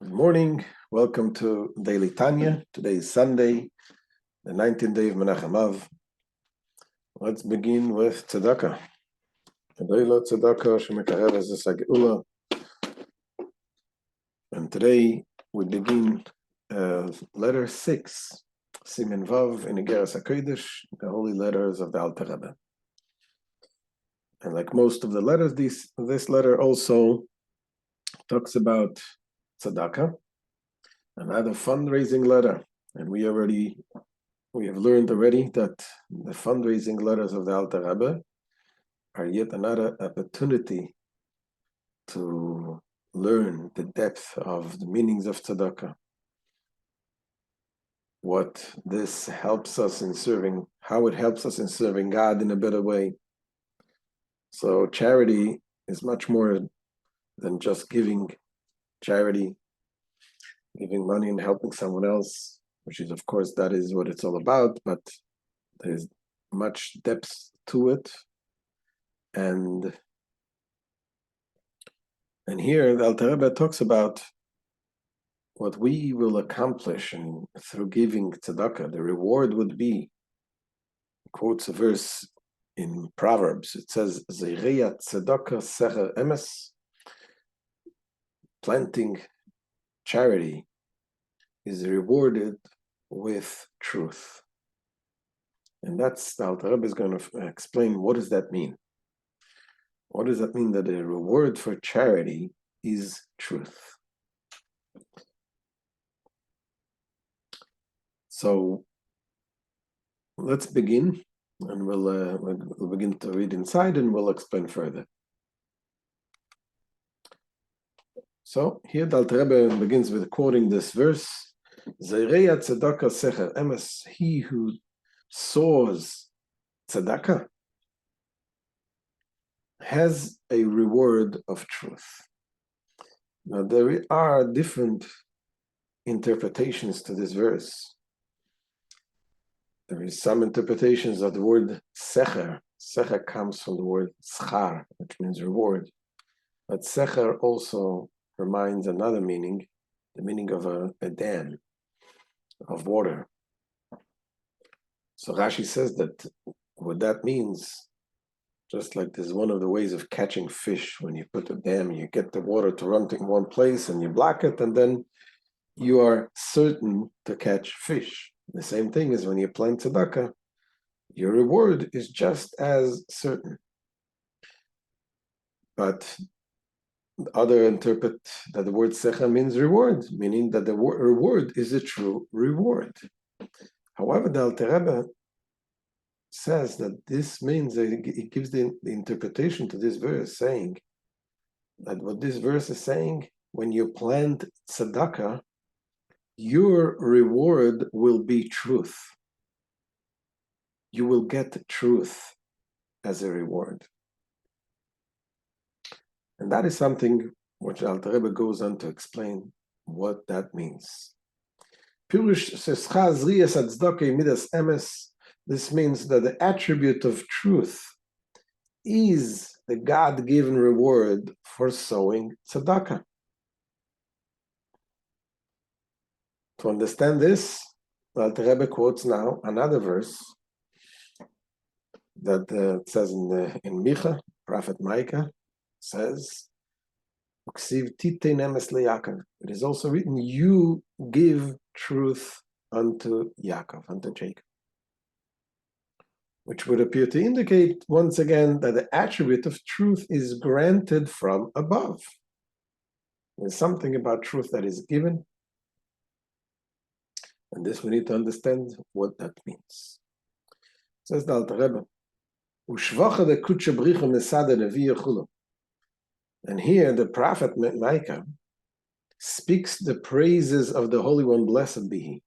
Good morning. Welcome to Daily Tanya. Today is Sunday, the 19th day of Menachem Av. Let's begin with tzedakah. And today we begin letter 6, סימן Vav in Igeret HaKodesh, the holy letters of the Alter Rebbe. And like most of the letters, this letter also talks about tzedakah, another fundraising letter. And we have learned already that the fundraising letters of the Alter Rebbe are yet another opportunity to learn the depth of the meanings of tzedakah, what this helps us in serving, how it helps us in serving God in a better way. So charity is much more than just giving charity, giving money and helping someone else, which is, of course, that is what it's all about, but there's much depth to it. And here the Alter Rebbe talks about what we will accomplish through giving tzedakah. The reward would be, he quotes a verse in Proverbs. It says, Zeireyat tzedakah secher emes, planting charity is rewarded with truth. And that's, the Alter Rebbe is going to explain, what does that mean? What does that mean that the reward for charity is truth? So let's begin, and we'll begin to read inside, and we'll explain further. So here the Alter Rebbe begins with quoting this verse: "Zeirei tzedakah secher emes." He who sows tzedakah has a reward of truth. Now there are different interpretations to this verse. There is some interpretations of the word secher. Secher comes from the word schar, which means reward. But secher also reminds another meaning, the meaning of a dam of water. So Rashi says that what that means, just like this is one of the ways of catching fish. When you put a dam, you get the water to run in one place and you block it, and then you are certain to catch fish. The same thing is when you plant tzedakah, your reward is just as certain. But others interpret that the word secha means reward, meaning that the reward is a true reward. However, the Alter Rebbe says that this means that it gives the interpretation to this verse, saying that what this verse is saying, when you plant tzedakah, your reward will be truth. You will get truth as a reward. And that is something which Alter Rebbe goes on to explain what that means. This means that the attribute of truth is the God-given reward for sowing tzedakah. To understand this, Alter Rebbe quotes now another verse that it says in Micha, Prophet Micah says, it is also written, you give truth unto Yaakov, unto Jacob. Which would appear to indicate, once again, that the attribute of truth is granted from above. There's something about truth that is given, and this we need to understand what that means. Says the Alter Rebbe, and here the prophet Micah speaks the praises of the Holy One, blessed be He.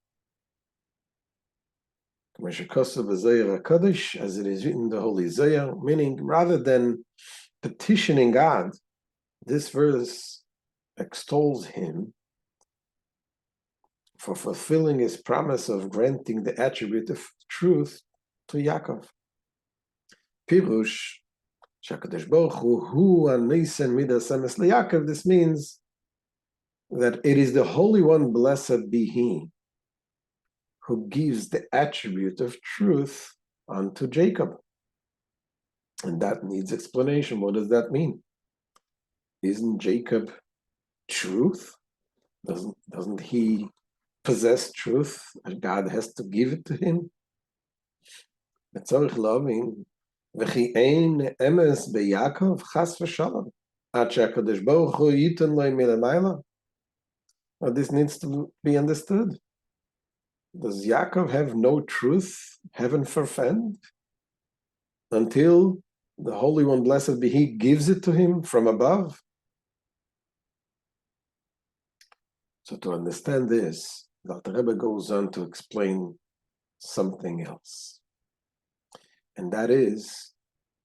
As it is written in the Holy Zohar, meaning rather than petitioning God, this verse extols Him for fulfilling His promise of granting the attribute of truth to Yaakov. Pirush, HaKodesh Baruch Hu Anisan Midas Emes LeYaakov. This means that it is the Holy One, blessed be He, who gives the attribute of truth unto Jacob. And that needs explanation. What does that mean? Isn't Jacob truth? Doesn't he possess truth? And God has to give it to him? לצורך להבין, וכי אין אמס ביעקב חס ושלום, עד שהקודש ברוך הוא ייתן לו מלמעלה. Now this needs to be understood. Does Yaakov have no truth, heaven forfend, until the Holy One, blessed be He, gives it to him from above? So to understand this, the Rebbe goes on to explain something else. And that is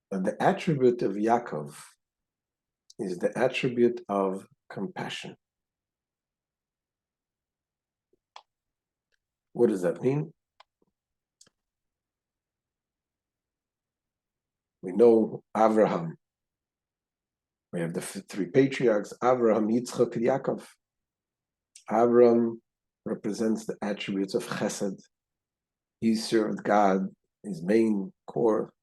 that the attribute of Yaakov is the attribute of compassion. What does that mean? We know Abraham. We have the three patriarchs, Abraham, Yitzchak, and Yaakov. Abraham represents the attributes of chesed. He served God. His main core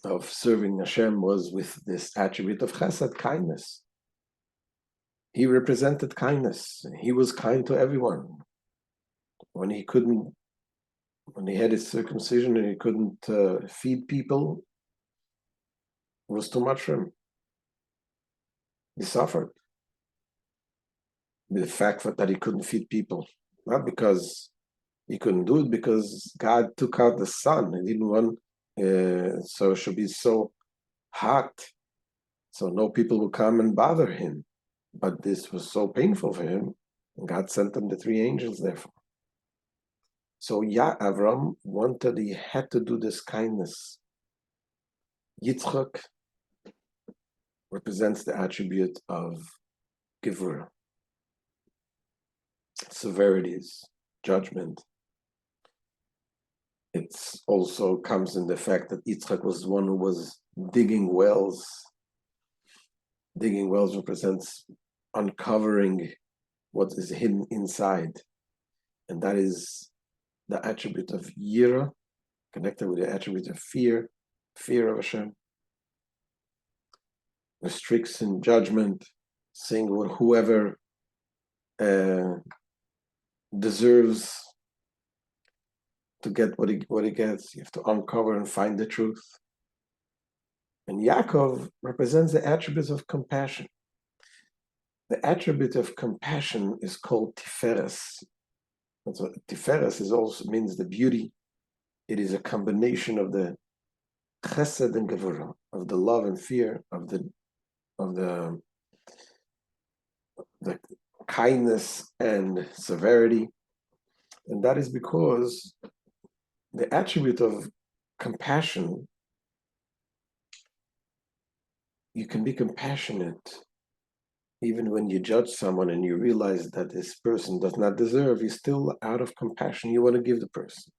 of serving Hashem was with this attribute of chesed, kindness. He represented kindness. He was kind to everyone. When he had his circumcision and he couldn't feed people, it was too much for him. He suffered with the fact that he couldn't feed people, not because he couldn't do it, because God took out the sun. He didn't want so it should be so hot, so no people would come and bother him. But this was so painful for him, and God sent him the three angels therefore. So Avram wanted, he had to do this kindness. Yitzchak represents the attribute of gevurah, severities, judgment. It also comes in the fact that Yitzchak was one who was digging wells. Digging wells represents uncovering what is hidden inside. And that is the attribute of yira, connected with the attribute of fear of Hashem. Restriction, judgment, saying whoever deserves to get what he gets, you have to uncover and find the truth. And Yaakov represents the attributes of compassion. The attribute of compassion is called tiferes. That's what tiferes is also means the beauty. It is a combination of the chesed and gevurah, of the love and fear, of the kindness and severity. And that is because the attribute of compassion, you can be compassionate even when you judge someone and you realize that this person does not deserve, you still, out of compassion, you want to give the person.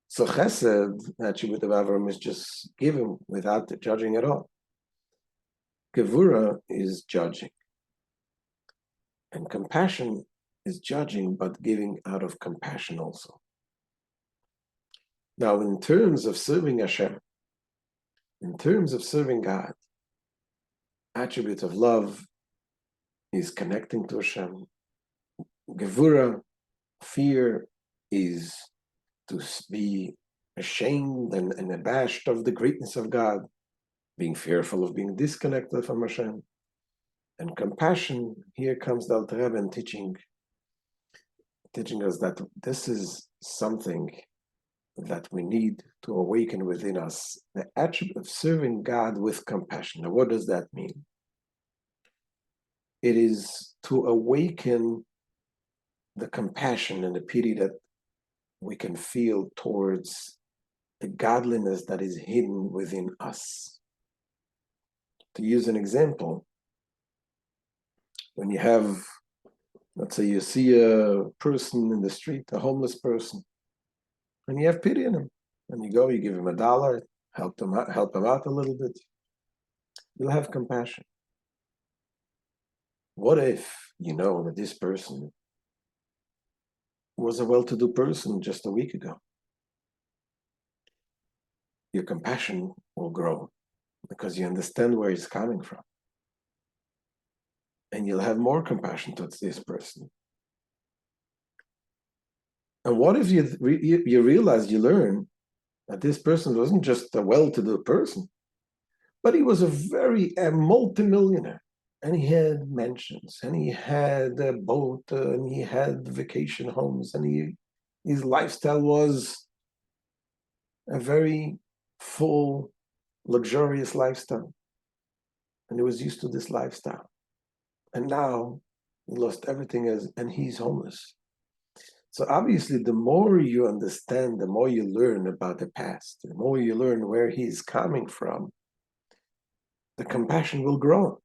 So chesed, the attribute of Avram, is just giving without judging at all. Gevurah is judging. And compassion is judging, but giving out of compassion also. Now, in terms of serving Hashem, in terms of serving God, attribute of love is connecting to Hashem. Gevurah, fear, is to be ashamed and abashed of the greatness of God, being fearful of being disconnected from Hashem. And compassion, here comes the Alter Rebbe teaching us that this is something that we need to awaken within us, the attribute of serving God with compassion. Now, what does that mean? It is to awaken the compassion and the pity that we can feel towards the godliness that is hidden within us. To use an example, when you have, let's say you see a person in the street, a homeless person, and you have pity on him, and you go, you give him $1, help him out a little bit, you'll have compassion. What if you know that this person was a well-to-do person just a week ago? Your compassion will grow because you understand where he's coming from. And you'll have more compassion towards this person. And what if you realize, you learn that this person wasn't just a well-to-do person, but he was a multimillionaire. And he had mansions, and he had a boat, and he had vacation homes, and his lifestyle was a very full, luxurious lifestyle. And he was used to this lifestyle. And now he lost everything and he's homeless. So obviously, the more you understand, the more you learn about the past, the more you learn where he's coming from, the compassion will grow.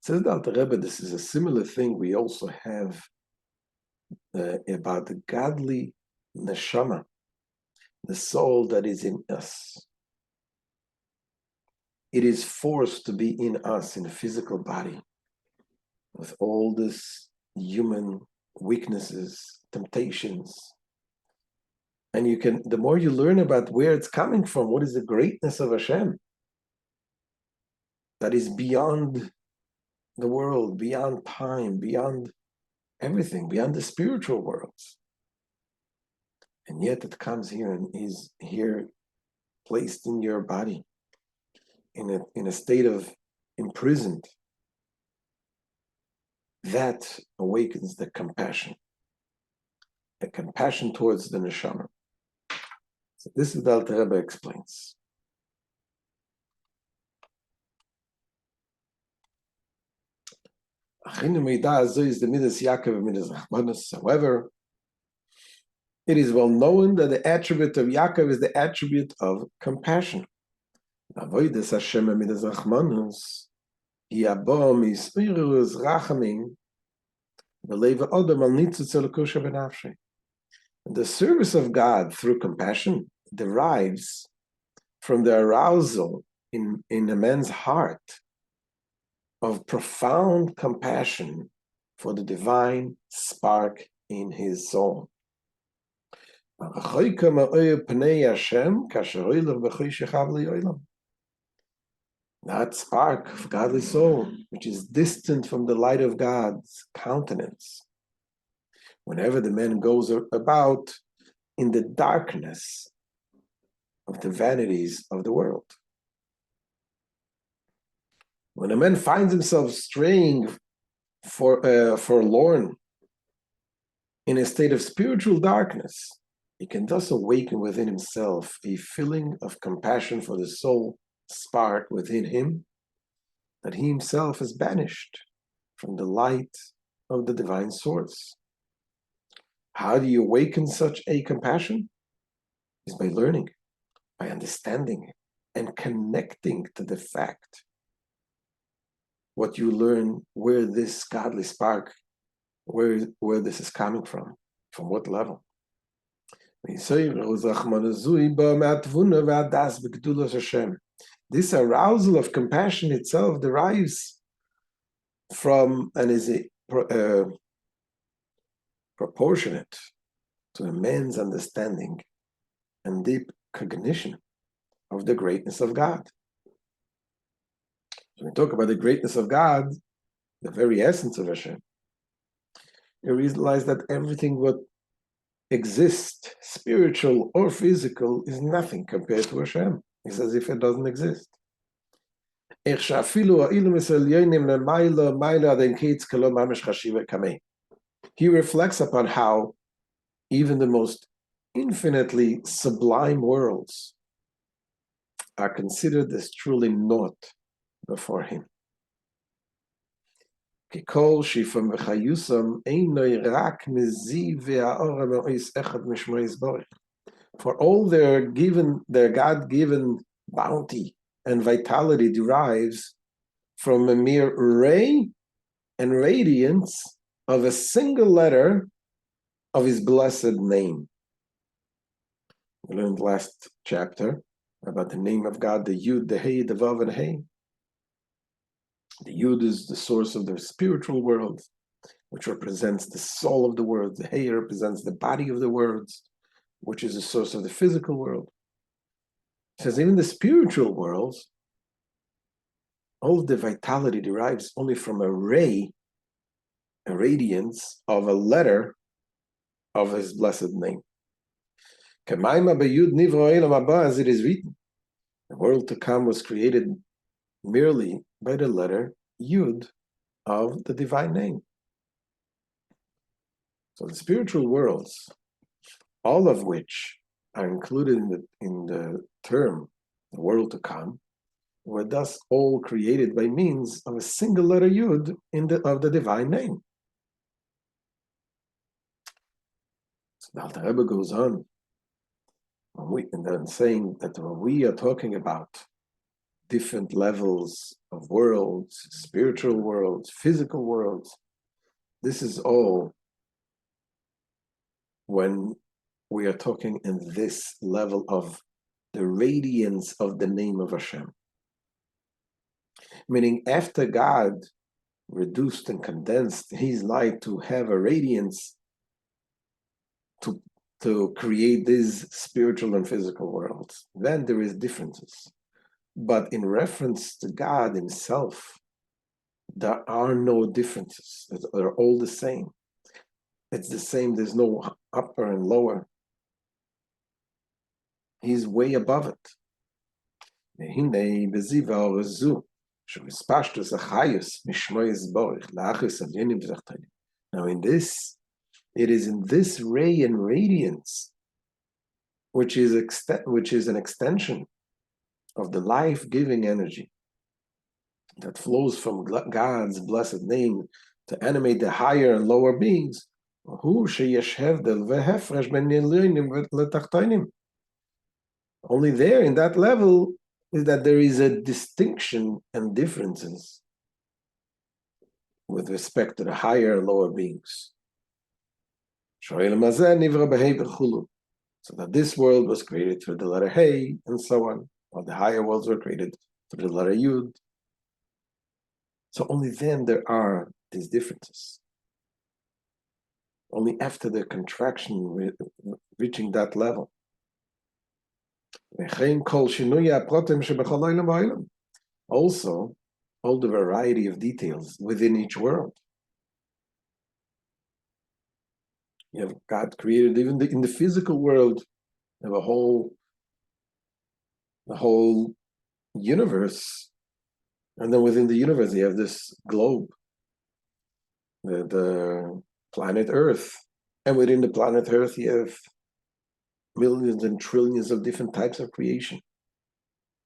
Says the Alter Rebbe, this is a similar thing we also have about the godly neshama, the soul that is in us. It is forced to be in us in a physical body with all this human weaknesses, temptations. And the more you learn about where it's coming from, what is the greatness of Hashem that is beyond the world, beyond time, beyond everything, beyond the spiritual worlds. And yet it comes here and is here placed in your body in a state of imprisoned. That awakens the compassion towards the neshama. So this is what Alter Rebbe explains. However, it is well known that the attribute of Yaakov is the attribute of compassion. The service of God through compassion derives from the arousal in a man's heart of profound compassion for the divine spark in his soul. That spark of godly soul, which is distant from the light of God's countenance, whenever the man goes about in the darkness of the vanities of the world. When a man finds himself straying forlorn in a state of spiritual darkness, he can thus awaken within himself a feeling of compassion for the soul spark within him that he himself has banished from the light of the divine source. How do you awaken such a compassion? Is by learning, by understanding, and connecting to the fact what you learn, where this godly spark, where this is coming from what level. This arousal of compassion itself derives from and is proportionate to a man's understanding and deep cognition of the greatness of God. When we talk about the greatness of God, the very essence of Hashem, you realize that everything what exists, spiritual or physical, is nothing compared to Hashem. It's as if it doesn't exist. He reflects upon how even the most infinitely sublime worlds are considered as truly naught before him. For all their God-given bounty and vitality derives from a mere ray and radiance of a single letter of his blessed name. We learned last chapter about the name of God, the Yud, the Hey, the Vav, and Hey. The Yud is the source of the spiritual world, which represents the soul of the world. The Hey represents the body of the words, which is the source of the physical world. It says even the spiritual worlds, all of the vitality derives only from a ray, a radiance of a letter of his blessed name. As it is written, the world to come was created merely by the letter Yud of the divine name. So the spiritual worlds, all of which are included in the term the world to come, were thus all created by means of a single letter Yud of the divine name. So the Alter Rebbe goes on, and then saying that when we are talking about different levels of worlds, spiritual worlds, physical worlds, this is all when we are talking in this level of the radiance of the name of Hashem. Meaning after God reduced and condensed his light to have a radiance to create these spiritual and physical worlds, then there is differences. But in reference to God himself, there are no differences. They're all the same. It's the same. There's no upper and lower. He's way above it. Now in this, it is in this ray and radiance, which is an extension of the life-giving energy that flows from God's blessed name to animate the higher and lower beings. Only there, in that level, is that there is a distinction and differences with respect to the higher and lower beings. So that this world was created through the letter Hey, and so on, while the higher worlds were created through the letter Yud. So only then there are these differences. Only after the contraction reaching that level. Also, all the variety of details within each world. You have God created even in the physical world. You have the whole universe, and then within the universe you have this globe, the planet Earth, and within the planet Earth you have millions and trillions of different types of creation.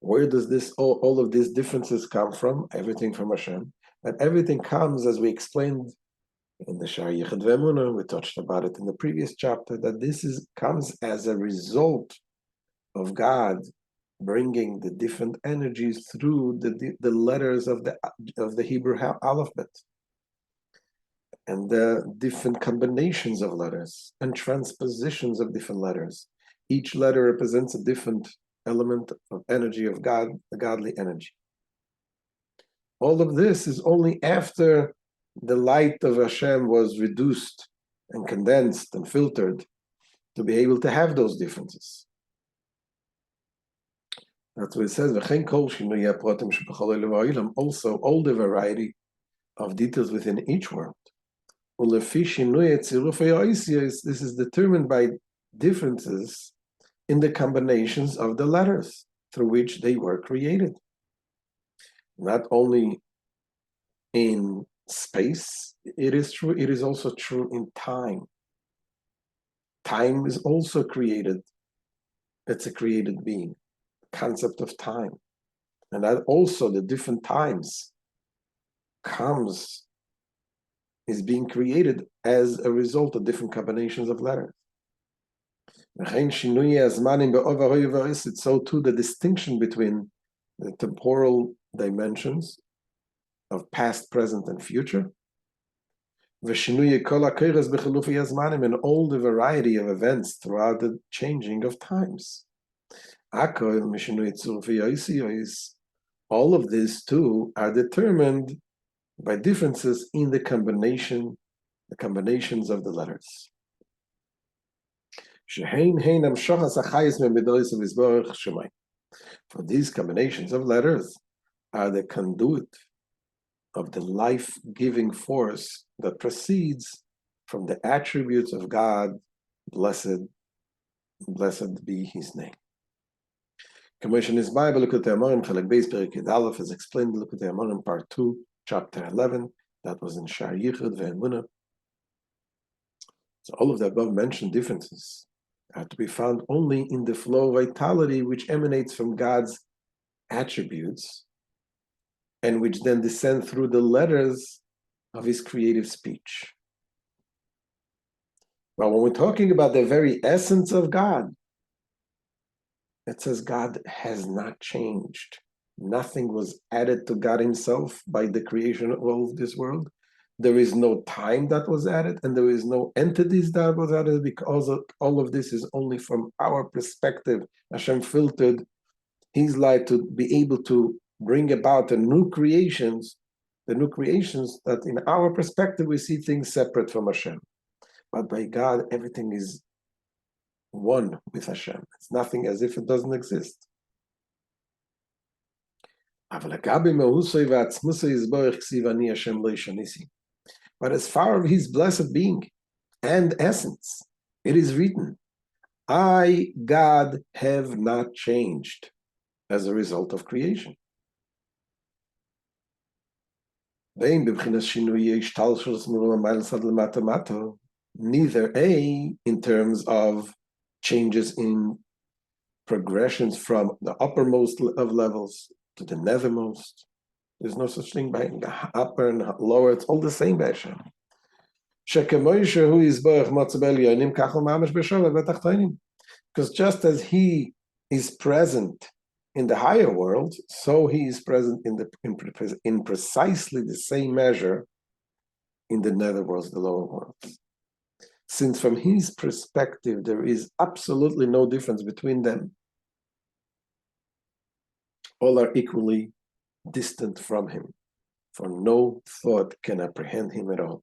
Where does all of these differences come from? Everything from Hashem, and everything comes, as we explained in the Shar Yichud Ve'emunah, we touched about it in the previous chapter, that this comes as a result of God bringing the different energies through the letters of the Hebrew alphabet, and the different combinations of letters and transpositions of different letters. Each letter represents a different element of energy of God, the godly energy. All of this is only after the light of Hashem was reduced and condensed and filtered to be able to have those differences. That's what it says. Also, all the variety of details within each world. This is determined by differences in the combinations of the letters through which they were created. Not only in space, it is true, it is also true in time. Time is also created. It's a created being. Concept of time. And that also the different times is being created as a result of different combinations of letters. It's so too the distinction between the temporal dimensions of past, present, and future, and all the variety of events throughout the changing of times. all of these too are determined by differences in the combinations of the letters. For these combinations of letters are the conduit of the life-giving force that proceeds from the attributes of God. Blessed be His name. Commission is Bible, Likutei Amarim, Chelek Beis, Perek Yud Aleph, is explained in Likutei Amarim, part 2, chapter 11. That was in Shar Yichud ve'Emunah. So all of the above mentioned differences are to be found only in the flow of vitality which emanates from God's attributes and which then descend through the letters of His creative speech. But when we're talking about the very essence of God, it says God has not changed. Nothing was added to God Himself by the creation of all of this world. There is no time that was added, and there is no entities that was added, because all of this is only from our perspective. Hashem filtered His light to be able to bring about the new creations that in our perspective we see things separate from Hashem. But by God, everything is one with Hashem. It's nothing as if it doesn't exist. But as far as His blessed being and essence, it is written, I, God, have not changed as a result of creation. Neither in terms of changes in progressions from the uppermost of levels to the nethermost. There's no such thing by upper and lower. It's all the same by Hashem. Because just as He is present in the higher world, so He is present in precisely the same measure in the netherworlds, the lower worlds. Since from His perspective there is absolutely no difference between them, all are equally distant from Him, for no thought can apprehend Him at all,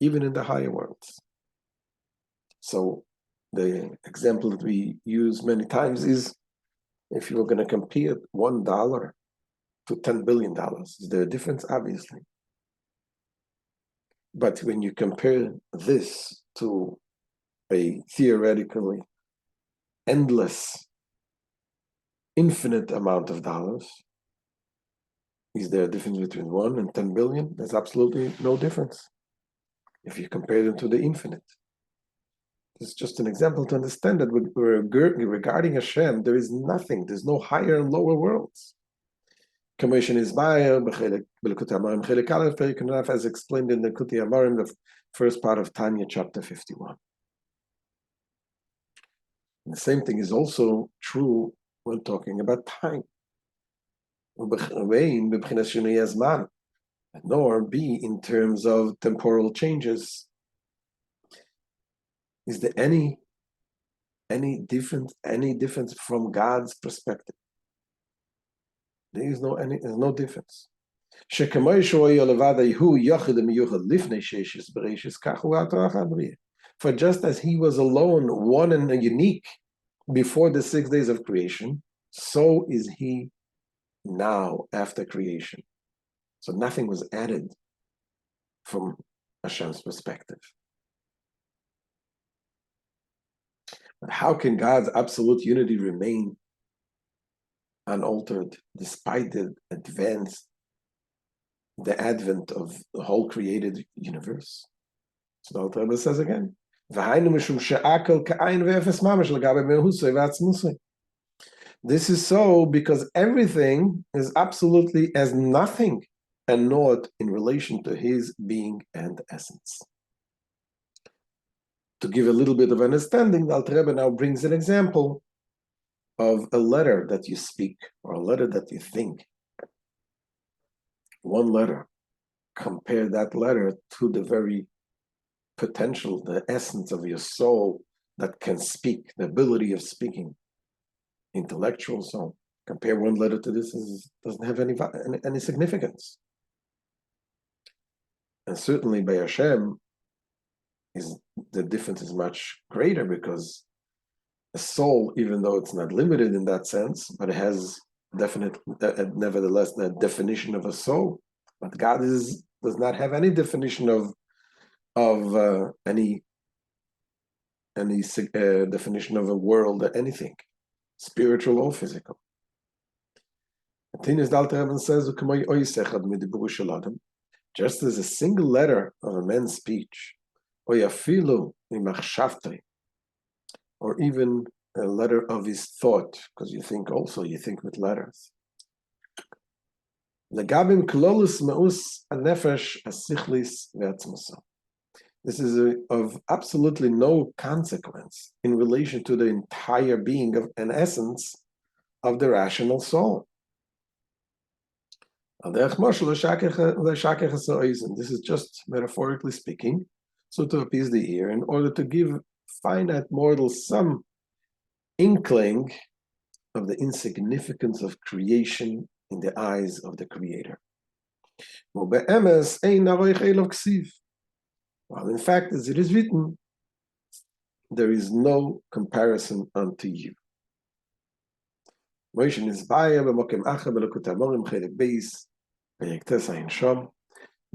even in the higher worlds. So the example that we use many times is, if you were going to compare $1 to $10 billion, is there a difference? Obviously. But when you compare this to a theoretically endless, infinite amount of dollars, is there a difference between 1 and 10 billion? There's absolutely no difference if you compare them to the infinite. It's just an example to understand that regarding Hashem, there is nothing, there's no higher and lower worlds. Commission is as explained in the Likutei Amarim, the first part of Tanya, chapter 51. And the same thing is also true when talking about time. Nor be in terms of temporal changes. Is there any difference from God's perspective? There's no difference. For just as He was alone, one and unique before the 6 days of creation, so is He now after creation. So nothing was added from Hashem's perspective. But how can God's absolute unity remain unaltered despite the advent of the whole created universe? So the Alter Rebbe says again, this is so because everything is absolutely as nothing and naught in relation to His being and essence. To give a little bit of understanding, the Alter Rebbe now brings an example of a letter that you speak or a letter that you think. One letter, compare that letter to the very potential, the essence of your soul that can speak, the ability of speaking, intellectual soul. Compare one letter to this, doesn't have any significance. And certainly by Hashem, the difference is much greater, because a soul, even though it's not limited in that sense, but it has nevertheless that definition of a soul. But God does not have any definition of any definition of a world or anything, spiritual or physical. Continues the Alter Rebbe and says, just as a single letter of a man's speech, or even a letter of his thought, because you think with letters. This is of absolutely no consequence in relation to the entire being of an essence of the rational soul. This is just metaphorically speaking, so to appease the ear, in order to give finite mortals some inkling of the insignificance of creation in the eyes of the Creator. While in fact, as it is written, there is no comparison unto you.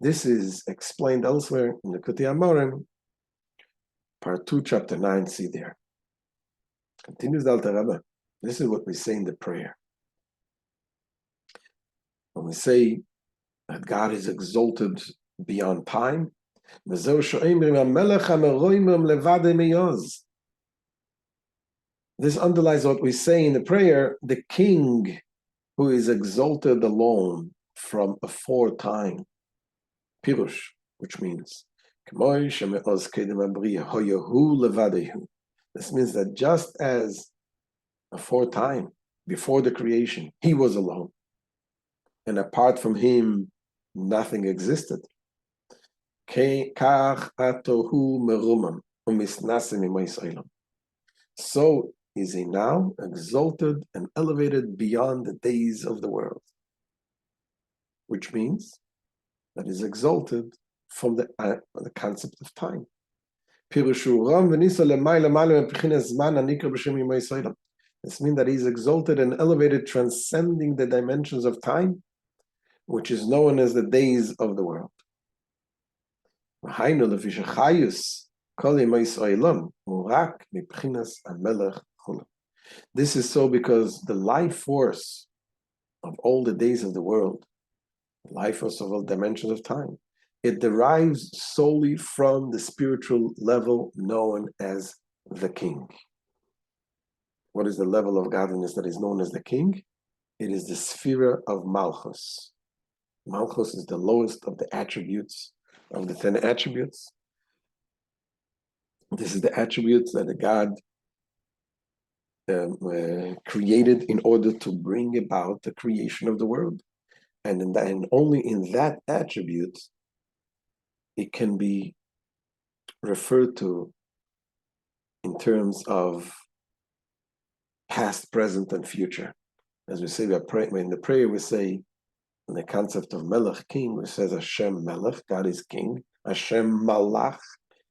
This is explained elsewhere in the Likutei Amorim, part 2, chapter 9, see there. Continues the Alter Rebbe. This is what we say in the prayer. When we say that God is exalted beyond time, this underlies what we say in the prayer, the king who is exalted alone from aforetime. Pirush, which means, this means that just as aforetime, before the creation, he was alone, and apart from him, nothing existed. So is he now exalted and elevated beyond the days of the world, which means that he's exalted from the concept of time. This means that he's exalted and elevated, transcending the dimensions of time, which is known as the days of the world. This is so because the life force of all the days of the world, the life force of all dimensions of time, it derives solely from the spiritual level known as the king. What is the level of godliness that is known as the king? It is the sphere of Malchus. Malchus is the lowest of the attributes, of the 10 attributes. This is the attributes that the God created in order to bring about the creation of the world. And only in that attribute it can be referred to in terms of past, present, and future. As we say, in the prayer we say, in the concept of Melech, king, which says Hashem Melech, God is king. Hashem Malach,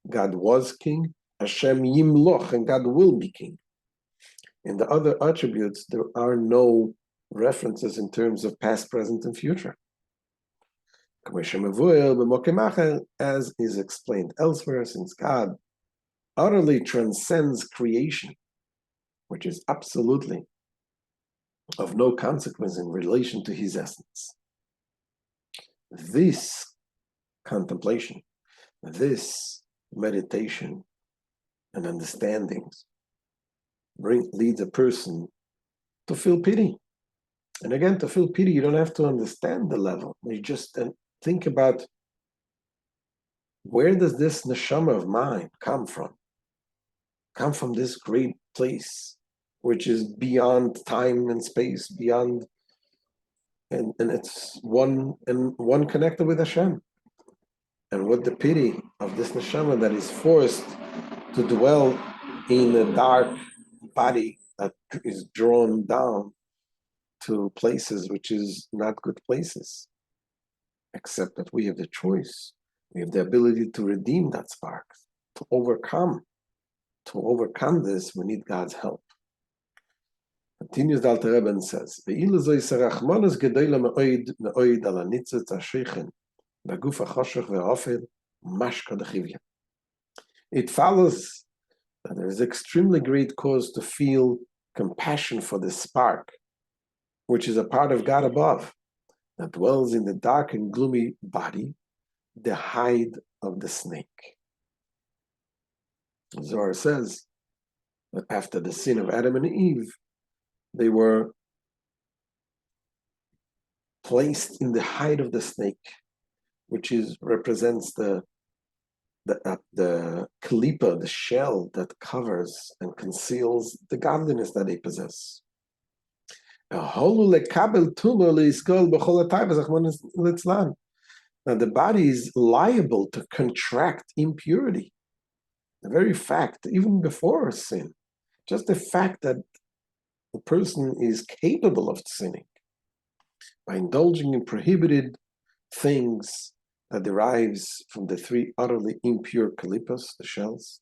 God was king. Hashem Yimloch, and God will be king. In the other attributes, there are no references in terms of past, present, and future. As is explained elsewhere, since God utterly transcends creation, which is absolutely of no consequence in relation to his essence. This contemplation, this meditation and understanding leads a person to feel pity. And again, to feel pity, you don't have to understand the level. You just think about, where does this neshama of mine come from? Come from this great place, which is beyond time and space, beyond, and it's one connected with Hashem. And what the pity of this neshama that is forced to dwell in a dark body that is drawn down to places which is not good places, except that we have the choice. We have the ability to redeem that spark, to overcome. To overcome this, we need God's help. Continues the Alter Rebbe and says, it follows that there is extremely great cause to feel compassion for the spark, which is a part of God above, that dwells in the dark and gloomy body, the hide of the snake. Zohar says that after the sin of Adam and Eve, they were placed in the hide of the snake, which represents the kalipa, the shell that covers and conceals the godliness that they possess. Now the body is liable to contract impurity. The very fact, even before sin, just the fact that the person is capable of sinning by indulging in prohibited things that derives from the three utterly impure kalipas, the shells,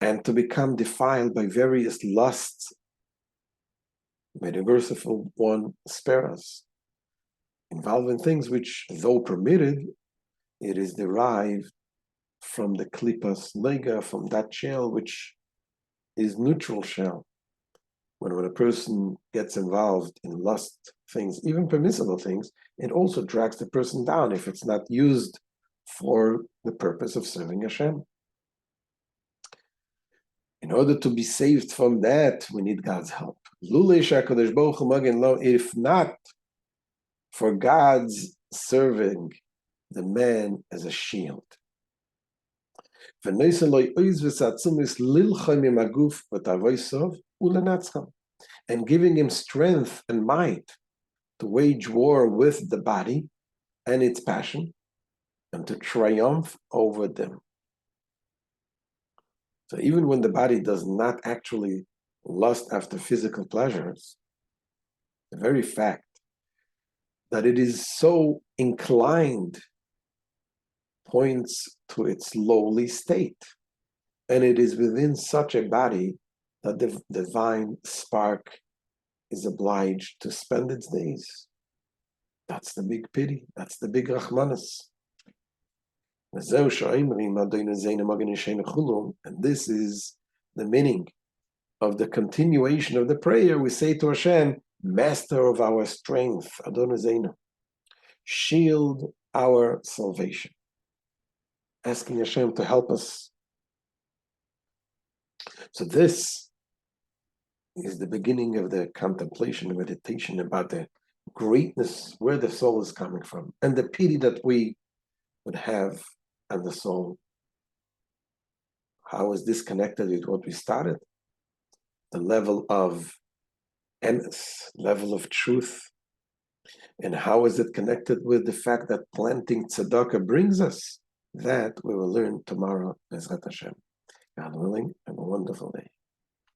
and to become defiled by various lusts. May the merciful one spare us, involving things which, though permitted, it is derived from the klipas lega, from that shell which is neutral shell. When a person gets involved in lust things, even permissible things, it also drags the person down if it's not used for the purpose of serving Hashem. In order to be saved from that, we need God's help. If not for God's serving the man as a shield. And giving him strength and might to wage war with the body and its passion and to triumph over them. So even when the body does not actually lust after physical pleasures, the very fact that it is so inclined points to its lowly state. And it is within such a body that the divine spark is obliged to spend its days. That's the big pity. That's the big rachmanis. And this is the meaning of the continuation of the prayer. We say to Hashem, Master of our strength, Adonai Zeinu, shield our salvation. Asking Hashem to help us. So this is the beginning of the contemplation and meditation about the greatness, where the soul is coming from, and the pity that we would have on the soul. How is this connected with what we started? The level of emes, level of truth. And how is it connected with the fact that planting tzedakah brings us? That we will learn tomorrow, Bezrat Hashem. God willing, have a wonderful day.